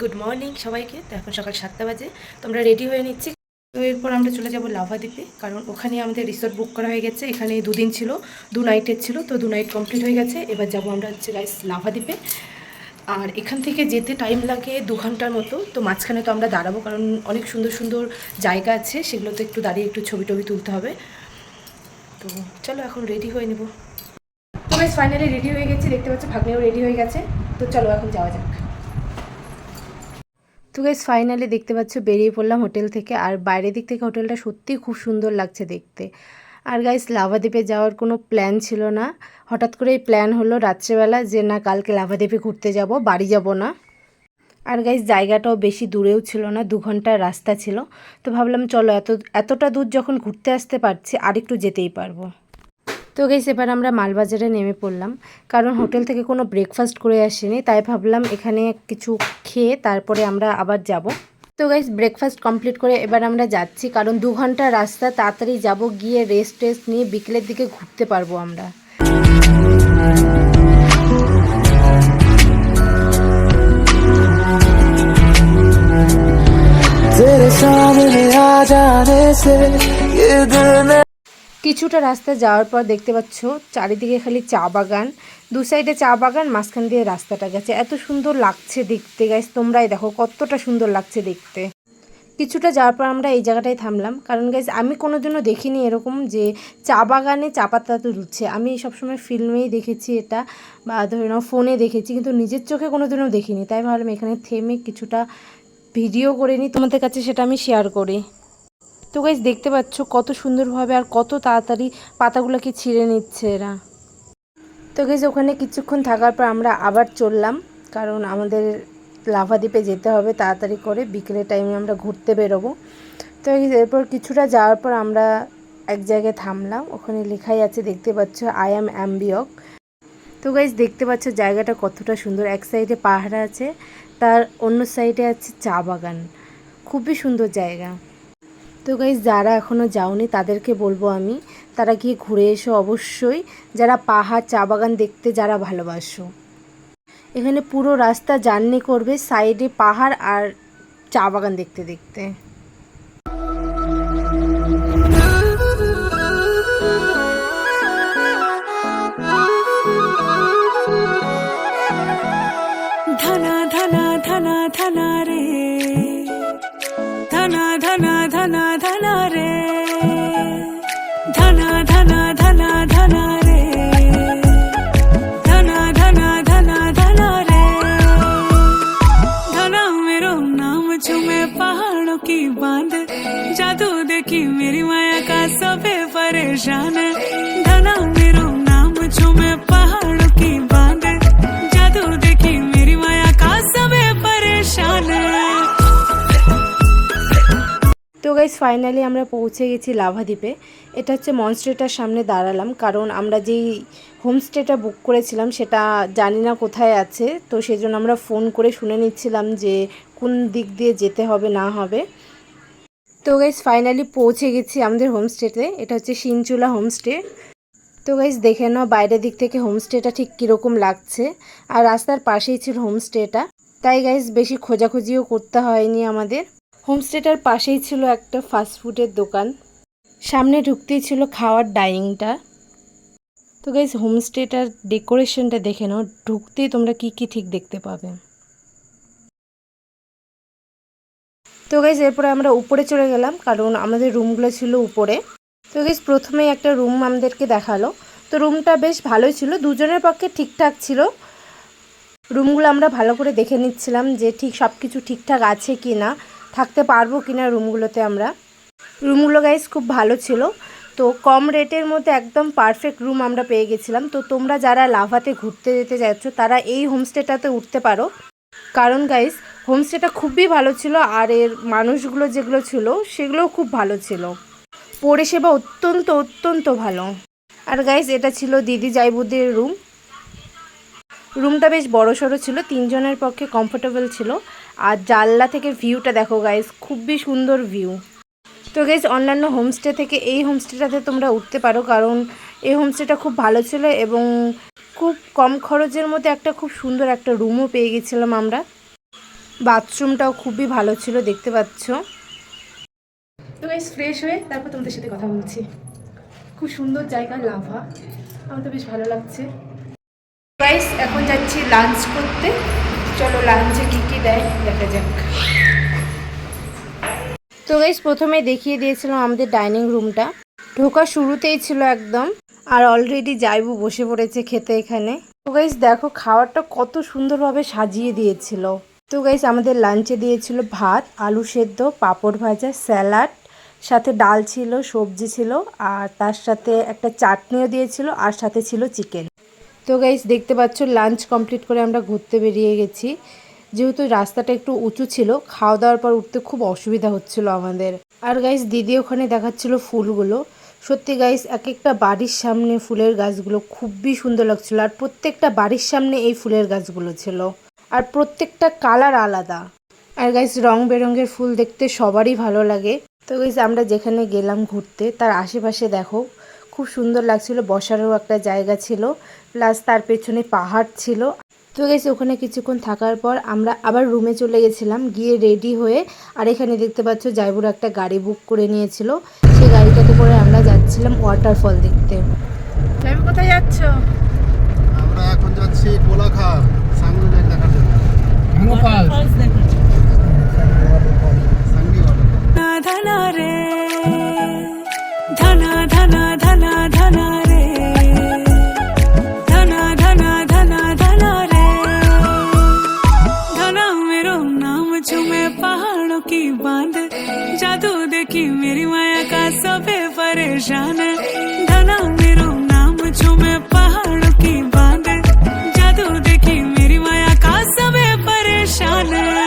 Good morning সবাইকে। তো এখন সকাল 7টা বাজে, তো আমরা রেডি হয়ে নিচ্ছি। তো এরপর আমরা চলে যাব লাভাদ্বীপে, কারণ ওখানে আমাদের রিসোর্ট বুক করা হয়ে গেছে। এখানে 2 দিন ছিল, 2 নাইটের ছিল, তো 2 নাইট কমপ্লিট হয়ে গেছে। এবার যাব আমরা হচ্ছে গাইস লাভাদ্বীপে। আর এখান থেকে যেতে টাইম লাগে 2 ঘন্টার মতো। তো মাঝখানে তো আমরা দাঁড়াবো, কারণ অনেক সুন্দর সুন্দর জায়গা আছে, সেগুলোতে একটু দাঁড়িয়ে একটু ছবি টবি তুলতে হবে। তো চলো এখন রেডি হয়ে নেব। তো গাইস ফাইনালি রেডি হয়ে গেছি, দেখতে পাচ্ছ ভাগ্নেও রেডি হয়ে গেছে। তো চলো এখন যাওয়া যাক। তো গাইস ফাইনালি দেখতে পাচ্ছ বেরিয়ে পড়লাম হোটেল থেকে। আর বাইরের দিক থেকে হোটেলটা সত্যিই খুব সুন্দর লাগছে দেখতে। আর গাইস লাভাদ্বীপে যাওয়ার কোনো প্ল্যান ছিল না, হঠাৎ করেই প্ল্যান হলো রাত্রেবেলা যে না কালকে লাভাদ্বীপে ঘুরতে যাব, বাড়ি যাব না। আর গাইস জায়গাটাও বেশি দূরেও ছিল না, 2 ঘন্টার রাস্তা ছিল। তো ভাবলাম চলো এতটা দূর যখন ঘুরতে আসতে পারছি আর একটু যেতেই পারবো। তো গাইস এবার আমরা মালবাজারে নেমে পড়লাম, কারণ হোটেল থেকে কোনো ব্রেকফাস্ট করে আসিনি, তাই ভাবলাম এখানে কিছু খেয়ে তারপরে আমরা আবার যাব। তো গাইস ব্রেকফাস্ট কমপ্লিট করে এবার আমরা যাচ্ছি, কারণ 2 ঘন্টা রাস্তা, তাড়াতাড়ি যাব, গিয়ে রেস্ট নিয়ে বিকেলের দিকে ঘুরতে পারবো আমরা। কিছুটা রাস্তা যাওয়ার পর দেখতে পাচ্ছ চারিদিকে খালি চা বাগান, 2 সাইডে চা বাগান, মাঝখান দিয়ে রাস্তাটা গেছে। এত সুন্দর লাগছে দেখতে গাইস, তোমরাই দেখো কতটা সুন্দর লাগছে দেখতে। কিছুটা যাওয়ার পর আমরা এই জায়গাটায় থামলাম, কারণ গাইস আমি কোনোদিনও দেখিনি এরকম যে চা বাগানে চা পাতা তুলছে। আমি সবসময় ফিল্মেই দেখেছি এটা, বা ধরে নাও ফোনে দেখেছি, কিন্তু নিজের চোখে কোনোদিনও দেখিনি। তাই ভাবলাম এখানে থেমে কিছুটা ভিডিও করে নিই, তোমাদের কাছে সেটা আমি শেয়ার করি। তো গাইস দেখতে পাচ্ছ কত সুন্দরভাবে আর কত তাড়াতাড়ি পাতাগুলোকে ছিঁড়ে নিচ্ছে এরা। তো গাইস ওখানে কিছুক্ষণ থাকার পর আমরা আবার চললাম, কারণ আমাদের লাভাদ্বীপে যেতে হবে তাড়াতাড়ি করে, বিকেলের টাইমে আমরা ঘুরতে বেরোবো। তো এরপর কিছুটা যাওয়ার পর আমরা এক জায়গায় থামলাম, ওখানে লেখাই আছে দেখতে পাচ্ছ আই অ্যাম অ্যাম্বিয়ক। তো গাইস দেখতে পাচ্ছ জায়গাটা কতটা সুন্দর, এক সাইডে পাহাড় আছে, তার অন্য সাইডে আছে চা বাগান, খুবই সুন্দর জায়গা। তো গাইস যারা এখনও যাওনি তাদেরকে বলবো আমি, তারা গিয়ে ঘুরে এসো অবশ্যই, যারা পাহাড় চা বাগান দেখতে যারা ভালোবাসো। এখানে পুরো রাস্তা জার্নি করবে সাইডে পাহাড় আর চা বাগান দেখতে দেখতে। ধনা ধনা ধনা ধনা রে, ধনা ধনা ধনা ধনা রে, ধনা ধনা ধনা ধনা রে, ধনা ধনা ধনা ধনা রে। धना मेरो नाम झूमे पहाड़ों की बांध, जादू देखी मेरी माया का सबे परेशान है। धना मेरो नाम झूमे पहाड़ों की बांध, जादू देखी मेरी माया का सबे परेशान है। তো গাইস ফাইনালি আমরা পৌঁছে গেছি লাভাদ্বীপে। এটা হচ্ছে মনস্ট্রেটার সামনে দাঁড়ালাম, কারণ আমরা যেই হোমস্টেটা বুক করেছিলাম সেটা জানি না কোথায় আছে, তো সেই জন্য আমরা ফোন করে শুনে নিচ্ছিলাম যে কোন দিক দিয়ে যেতে হবে না হবে। তো গাইস ফাইনালি পৌঁছে গেছি আমাদের হোমস্টেতে, এটা হচ্ছে শিনচুলা হোমস্টে। তো গাইস দেখে নাও বাইরের দিক থেকে হোমস্টেটা ঠিক কীরকম লাগছে, আর রাস্তার পাশেই ছিল হোমস্টেটা, তাই গাইস বেশি খোঁজাখুঁজিও করতে হয়নি আমাদের। হোমস্টেটার পাশেই ছিল একটা ফাস্টফুডের দোকান, সামনে ঢুকতেই ছিল খাওয়ার ডাইনিংটা। তো গাইস হোমস্টেটার ডেকোরেশনটা দেখে নাও, ঢুকতেই তোমরা কি কি ঠিক দেখতে পাবে। তো গাইস এরপরে আমরা উপরে চলে গেলাম, কারণ আমাদের রুমগুলো ছিল উপরে। তো গাইস প্রথমেই একটা রুম আমাদেরকে দেখালো, তো রুমটা বেশ ভালোই ছিল, দুজনের পক্ষে ঠিকঠাক ছিল। রুমগুলো আমরা ভালো করে দেখে নিচ্ছিলাম যে ঠিক সব কিছু ঠিকঠাক আছে কি না, থাকতে পারবো কি না রুমগুলোতে আমরা। রুমগুলো গাইস খুব ভালো ছিল, তো কম রেটের মধ্যে একদম পারফেক্ট রুম আমরা পেয়ে গেছিলাম। তো তোমরা যারা লাভাতে ঘুরতে যেতে যাচ্ছ তারা এই হোমস্টেটাতে উঠতে পারো, কারণ গাইস হোমস্টেটা খুবই ভালো ছিল, আর এর মানুষগুলো যেগুলো ছিল সেগুলোও খুব ভালো ছিল, পরিষেবা অত্যন্ত অত্যন্ত ভালো। আর গাইস এটা ছিল দিদি জাইবুদের রুম। রুমটা বেশ বড়সড় ছিল, 3 জনের পক্ষে কমফোর্টেবল ছিল। আর জানলা থেকে ভিউটা দেখো গাইস, খুবই সুন্দর ভিউ। তো গাইস অন্যান্য হোমস্টে থেকে এই হোমস্টেটাতে তোমরা উঠতে পারো, কারণ এই হোমস্টেটা খুব ভালো ছিল এবং খুব কম খরচের মধ্যে একটা খুব সুন্দর একটা রুমও পেয়ে গেছিলাম আমরা। বাথরুমটাও খুবই ভালো ছিল, দেখতে পাচ্ছ। তো গাইস ফ্রেশ হয়ে তারপর তোমাদের সাথে কথা বলছি। খুব সুন্দর জায়গা লাভা, আমার তো বেশ ভালো লাগছে। গাইস এখন যাচ্ছি লাঞ্চ করতে, চলো লাঞ্চে কী কী দেয় দেখা যাক। তো গাইস প্রথমে দেখিয়ে দিয়েছিলাম আমাদের ডাইনিং রুমটা, ঢোকা শুরুতেই ছিল একদম, আর অলরেডি যাইবু বসে পড়েছে খেতে এখানে। তো গাইস দেখো খাবারটা কত সুন্দরভাবে সাজিয়ে দিয়েছিল। তো গাইস আমাদের লাঞ্চে দিয়েছিল ভাত, আলু সেদ্ধ, পাঁপড় ভাজা, স্যালাড, সাথে ডাল ছিল, সবজি ছিল, আর তার সাথে একটা চাটনিও দিয়েছিল, আর সাথে ছিল চিকেন। তো গাইস দেখতে পাচ্ছ লাঞ্চ কমপ্লিট করে আমরা ঘুরতে বেরিয়ে গেছি। যেহেতু রাস্তাটা একটু উঁচু ছিল, খাওয়া দাওয়ার পর উঠতে খুব অসুবিধা হচ্ছিল আমাদের। আর গাইস দিদি ওখানে দেখাচ্ছিল ফুলগুলো। সত্যি গাইস এক একটা বাড়ির সামনে ফুলের গাছগুলো খুবই সুন্দর লাগছিল, আর প্রত্যেকটা বাড়ির সামনে এই ফুলের গাছগুলো ছিল, আর প্রত্যেকটা কালার আলাদা। আর গাইস রং বেরঙের ফুল দেখতে সবারই ভালো লাগে। তো গাইস আমরা যেখানে গেলাম ঘুরতে তার আশেপাশে দেখো খুব সুন্দর লাগছিল, বসারও একটা জায়গা ছিল, প্লাস তার পেছনে পাহাড় ছিল। তো গাইস ওখানে কিছুক্ষণ থাকার পর আমরা আবার রুমে চলে গেছিলাম, গিয়ে রেডি হয়ে, আর এখানে দেখতে পাচ্ছ জাইবুর একটা গাড়ি বুক করে নিয়েছিল, সেই গাড়িটাতে করে আমরা যাচ্ছিলাম ওয়াটারফল দেখতে। জাইবু কোথায় যাচ্ছ? আমরা এখন যাচ্ছি কোলাঘাট সাঙ্গু লেক দেখার জন্য। ধনা রে ধনা ধনা ধনা ধনা রে धना धना धना धना रे धना मेरो नाम झूमे पहाड़ों की बांध जादू देखी मेरी माया का सबे परेशान है धना मेरो नाम झूमे पहाड़ों की बांध जादू देखी मेरी माया का सबे परेशान है।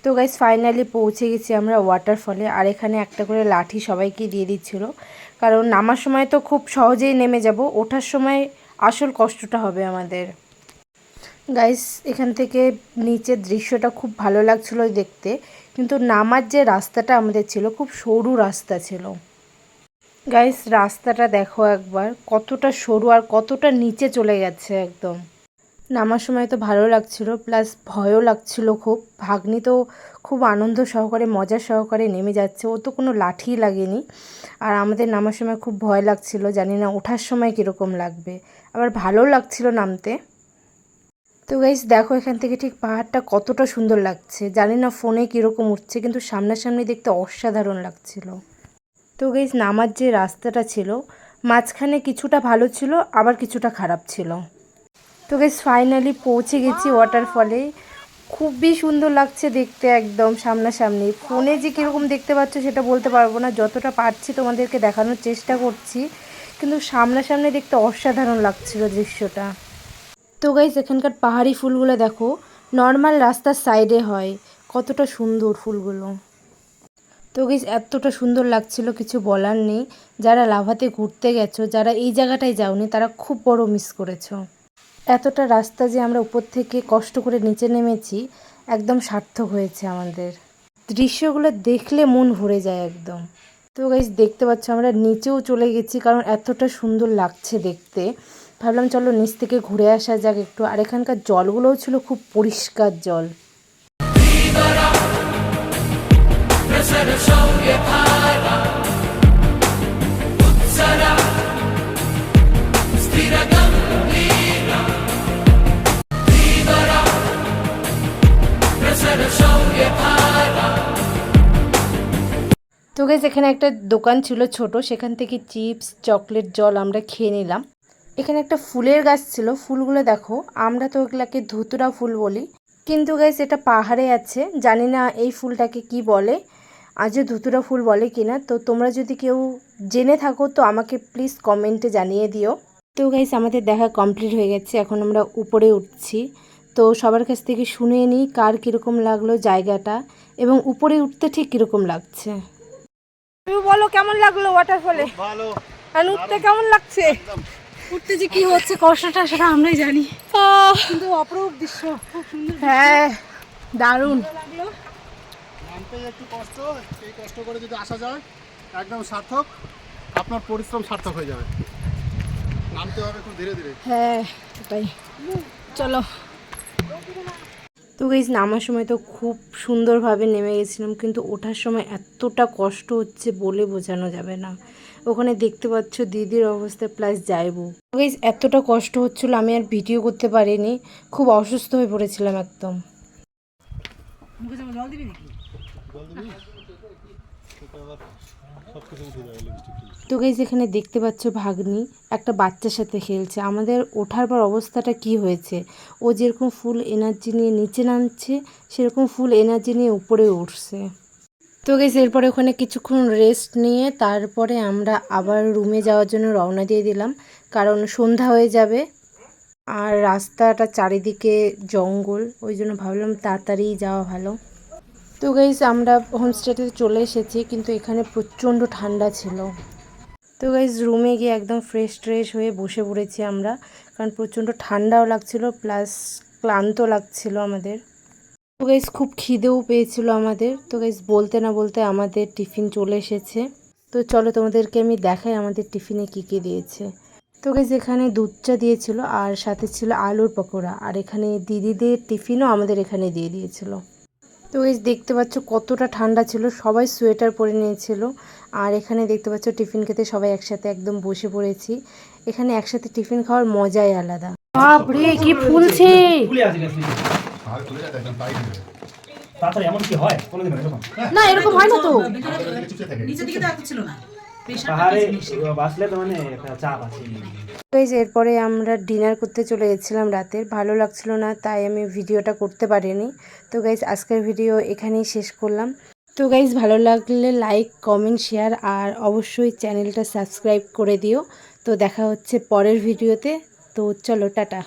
তো গাইস ফাইনালি পৌঁছে গেছি আমরা ওয়াটারফলে, আর এখানে একটা করে লাঠি সবাইকে দিয়ে দিচ্ছিল, কারণ নামার সময় তো খুব সহজেই নেমে যাব, ওঠার সময় আসল কষ্টটা হবে আমাদের। গাইস এখান থেকে নিচের দৃশ্যটা খুব ভালো লাগছিল দেখতে, কিন্তু নামার যে রাস্তাটা আমাদের ছিল খুব সরু রাস্তা ছিল। গাইস রাস্তাটা দেখো একবার, কতটা সরু আর কতটা নিচে চলে গেছে একদম। নামার সময় তো ভালো লাগছিল, প্লাস ভয়ও লাগছিল খুব। ভাগ্নি তো খুব আনন্দ সহকারে মজা সহকারে নেমে যাচ্ছে, ও তো কোনো লাঠি লাগেনি। আর আমাদের নামার সময় খুব ভয় লাগছিল, জানি না ওঠার সময় কীরকম লাগবে, আবার ভালো লাগছিল নামতে। তো গাইস দেখো এখান থেকে ঠিক পাহাড়টা কতটা সুন্দর লাগছে, জানি না ফোনে কীরকম উঠছে, কিন্তু সামনাসামনি দেখতে অসাধারণ লাগছিল। তো গাইস নামার যে রাস্তাটা ছিল মাঝখানে কিছুটা ভালো ছিল, আবার কিছুটা খারাপ ছিল। তো গাইস ফাইনালি পৌঁছে গেছি ওয়াটারফলে, খুবই সুন্দর লাগছে দেখতে একদম সামনাসামনি। ফোনে যে কীরকম দেখতে পাচ্ছ সেটা বলতে পারবো না, যতটা পারছি তোমাদেরকে দেখানোর চেষ্টা করছি, কিন্তু সামনাসামনি দেখতে অসাধারণ লাগছিল দৃশ্যটা। তো গাইস এখানকার পাহাড়ি ফুলগুলো দেখো, নর্মাল রাস্তার সাইডে হয়, কতটা সুন্দর ফুলগুলো। তো গাইস এতটা সুন্দর লাগছিল কিছু বলার নেই। যারা লাভাতে ঘুরতে গেছো, যারা এই জায়গাটায় যাওনি, তারা খুব বড় মিস করেছো। এতটা রাস্তা যে আমরা উপর থেকে কষ্ট করে নিচে নেমেছি, একদম সার্থক হয়েছে আমাদের। দৃশ্যগুলো দেখলে মন ভরে যায় একদম। তো গাইস দেখতে পাচ্ছ আমরা নিচেও চলে গেছি, কারণ এতটা সুন্দর লাগছে দেখতে। ভাবলাম চলো নিচ থেকে ঘুরে আসা যাক একটু। আর এখানকার জলগুলোও ছিল খুব পরিষ্কার জল। তো গাইস এখানে একটা দোকান ছিল ছোট, সেখান থেকে চিপস, চকলেট, জল আমরা খেয়ে নিলাম। এখানে একটা ফুলের গাছ ছিল, ফুলগুলো দেখো, আমরা তো এগুলাকে ধুতুরা ফুল বলি, কিন্তু গাইস এটা পাহাড়ে আছে, জানি না এই ফুলটাকে কি বলে, আজও ধুতুরা ফুল বলে কিনা। তো তোমরা যদি কেউ জেনে থাকো তো আমাকে প্লিজ কমেন্টে জানিয়ে দিও। তো গাইস আমাদের দেখা কমপ্লিট হয়ে গেছে, এখন আমরা উপরে উঠছি। তো সবার কাছ থেকে শুনে নিই কার কীরকম লাগলো জায়গাটা, এবং উপরে উঠতে ঠিক কীরকম লাগছে। তুমি বলো কেমন লাগলো ওয়াটারফলে? ভালো। আর উঠতে কেমন লাগছে? উঠতে যে কি হচ্ছে কষ্টটা সেটা আমরাই জানি, কিন্তু অপরূপ দৃশ্য, খুব সুন্দর হ্যাঁ দারুণ। লাগলো। এটাই একটু কষ্ট, এই কষ্ট করে যদি আসা যায় একদম সার্থক, আপনার পরিশ্রম সার্থক হয়ে যাবে। নামতে হবে খুব ধীরে ধীরে। হ্যাঁ এটাই, চলো। তো গাইস নামার সময় তো খুব সুন্দরভাবে নেমে গেছিলাম, কিন্তু ওঠার সময় এতটা কষ্ট হচ্ছে বলে বোঝানো যাবে না। ওখানে দেখতে পাচ্ছ দিদির অবস্থা প্লাস যাইবো। গাইস এতটা কষ্ট হচ্ছিল আমি আর ভিডিও করতে পারিনি, খুব অসুস্থ হয়ে পড়েছিলাম একদম। জল দিবি? তোকে আবার সব কিছু উঠে যাবে লিপস্টিক। তো গাইস এখানে দেখতে পাচ্ছ ভাগ্নি একটা বাচ্চার সাথে খেলছে। আমাদের ওঠার পর অবস্থাটা কি হয়েছে, ও যেরকম ফুল এনার্জি নিয়ে নিচে নামছে সেরকম ফুল এনার্জি নিয়ে উপরে উঠছে। তো গাইস এরপরে ওখানে কিছুক্ষণ রেস্ট নিয়ে তারপরে আমরা আবার রুমে যাওয়ার জন্য রওনা দিয়ে দিলাম, কারণ সন্ধ্যা হয়ে যাবে আর রাস্তাটা চারিদিকে জঙ্গল, ওই জন্য ভাবলাম তাড়াতাড়ি যাওয়া ভালো। তো গাইস আমরা হোমস্টেতে চলে এসেছি, কিন্তু এখানে প্রচণ্ড ঠান্ডা ছিল। তো গাইস রুমে গিয়ে একদম ফ্রেশ হয়ে বসে পড়েছি আমরা, কারণ প্রচণ্ড ঠান্ডাও লাগছিল প্লাস ক্লান্ত লাগছিল আমাদের। তো গাইস খুব খিদেও পেয়েছিল আমাদের। তো গাইস বলতে না বলতে আমাদের টিফিন চলে এসেছে। তো চলো তোমাদেরকে আমি দেখাই আমাদের টিফিনে কি কি দিয়েছে। তো গাইস এখানে দুধ চা দিয়েছিল আর সাথে ছিল আলুর পকোড়া, আর এখানে দিদিদের টিফিনও আমাদের এখানে দিয়ে দিয়েছিল। তো গাইস দেখতে পাচ্ছ কতটা ঠান্ডা ছিল, সবাই সোয়েটার পরে নিয়েছিল। আর এখানে দেখতে পাচ্ছ টিফিন খেতে সবাই একসাথে একদম বসে পড়েছি। এখানে একসাথে টিফিন খাওয়ার মজাই আলাদা। বাপরে কি ফুলছে! তাড়াতাড়ি এমন কি হয় কোনোদিন এরকম? না এরকম হয় না তো। নিচের দিকে তো এত ছিল না। পাহাড়ে বাসলে তো মানে একটা চাপ আছে। গাইস এরপরে আমরা ডিনার করতে চলে গেছিলাম রাতের, ভালো লাগছিল না তাই আমি ভিডিওটা করতে পারিনি। তো গাইস আজকের ভিডিও এখানেই শেষ করলাম। তো গাইস ভালো লাগলে লাইক কমেন্ট শেয়ার আর অবশ্যই চ্যানেলটা সাবস্ক্রাইব করে দিও। তো দেখা হচ্ছে পরের ভিডিওতে। তো চলো টাটা।